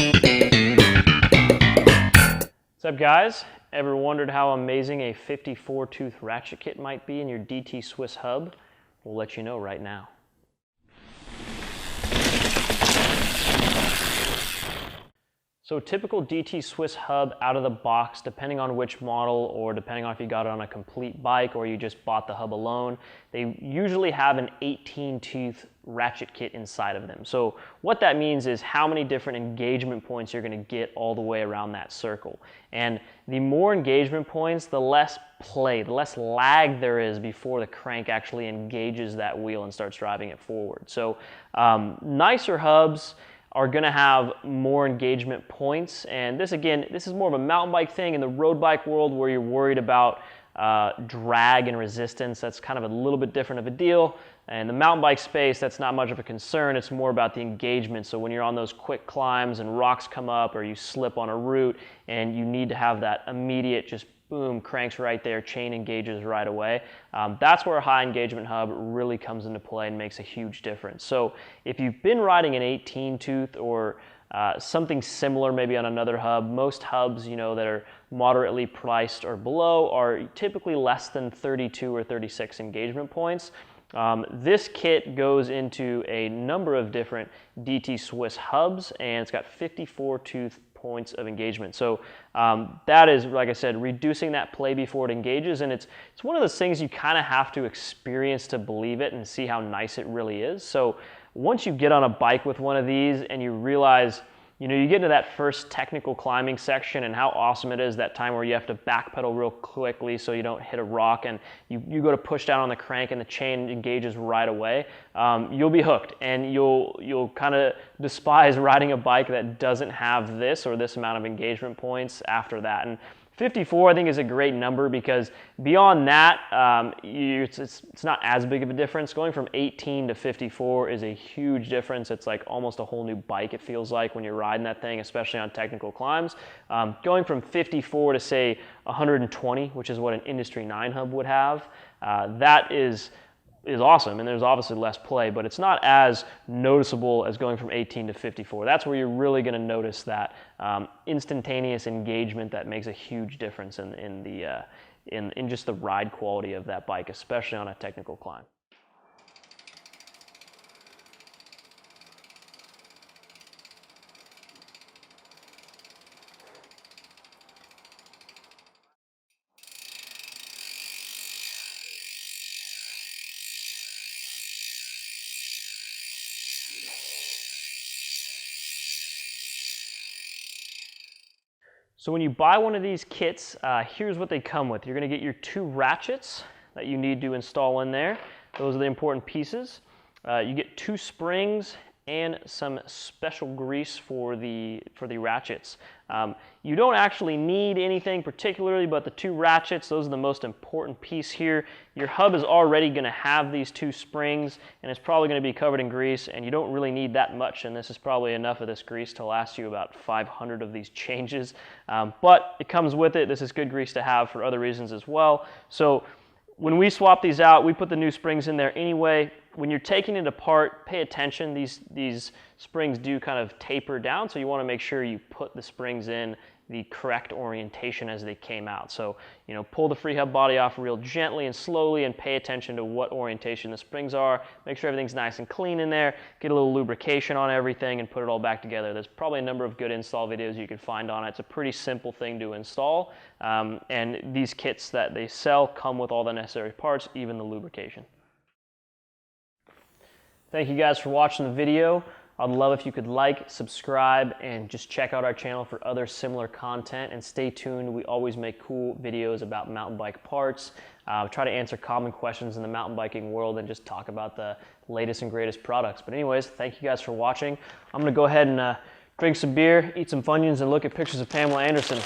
What's up, guys? Ever wondered how amazing a 54-tooth ratchet kit might be in your DT Swiss hub? We'll let you know right now. So typical DT Swiss hub out of the box, depending on which model or depending on if you got it on a complete bike or you just bought the hub alone, they usually have an 18-tooth ratchet kit inside of them. So what that means is how many different engagement points you're going to get all the way around that circle. And the more engagement points, the less play, the less lag there is before the crank actually engages that wheel and starts driving it forward. So nicer hubs are going to have more engagement points, and this is more of a mountain bike thing. In the road bike world where you're worried about drag and resistance, that's kind of a little bit different of a deal. And the mountain bike space, that's not much of a concern. It's more about the engagement. So when you're on those quick climbs and rocks come up or you slip on a route and you need to have that immediate just boom, cranks right there, chain engages right away. That's where a high engagement hub really comes into play and makes a huge difference. So if you've been riding an 18-tooth or something similar maybe on another hub, most hubs that are moderately priced or below are typically less than 32 or 36 engagement points. This kit goes into a number of different DT Swiss hubs, and it's got 54-tooth points of engagement. So that is, like I said, reducing that play before it engages, and it's one of those things you kind of have to experience to believe it and see how nice it really is. So once you get on a bike with one of these and you realize, you get into that first technical climbing section and how awesome it is, that time where you have to backpedal real quickly so you don't hit a rock, and you go to push down on the crank and the chain engages right away, you'll be hooked, and you'll kind of despise riding a bike that doesn't have this or this amount of engagement points after that. And 54, I think, is a great number because beyond that, it's not as big of a difference. Going from 18 to 54 is a huge difference. It's like almost a whole new bike, it feels like, when you're riding that thing, especially on technical climbs. Going from 54 to, say, 120, which is what an Industry 9 hub would have, that is awesome, and there's obviously less play, but it's not as noticeable as going from 18 to 54. That's where you're really going to notice that instantaneous engagement that makes a huge difference in just the ride quality of that bike, especially on a technical climb. So when you buy one of these kits, here's what they come with. You're going to get your 2 ratchets that you need to install in there. Those are the important pieces. You get 2 springs and some special grease for the ratchets. You don't actually need anything particularly but the 2 ratchets. Those are the most important piece here. Your hub is already going to have these 2 springs, and it's probably going to be covered in grease, and you don't really need that much, and this is probably enough of this grease to last you about 500 of these changes. But it comes with it. This is good grease to have for other reasons as well. So when we swap these out, we put the new springs in there anyway. When you're taking it apart, pay attention. These springs do kind of taper down, so you want to make sure you put the springs in the correct orientation as they came out. So, pull the free hub body off real gently and slowly and pay attention to what orientation the springs are. Make sure everything's nice and clean in there. Get a little lubrication on everything and put it all back together. There's probably a number of good install videos you can find on it. It's a pretty simple thing to install. And these kits that they sell come with all the necessary parts, even the lubrication. Thank you guys for watching the video. I'd love if you could like, subscribe, and just check out our channel for other similar content. And stay tuned. We always make cool videos about mountain bike parts. Try to answer common questions in the mountain biking world and just talk about the latest and greatest products. But anyways, thank you guys for watching. I'm going to go ahead and drink some beer, eat some Funyuns, and look at pictures of Pamela Anderson.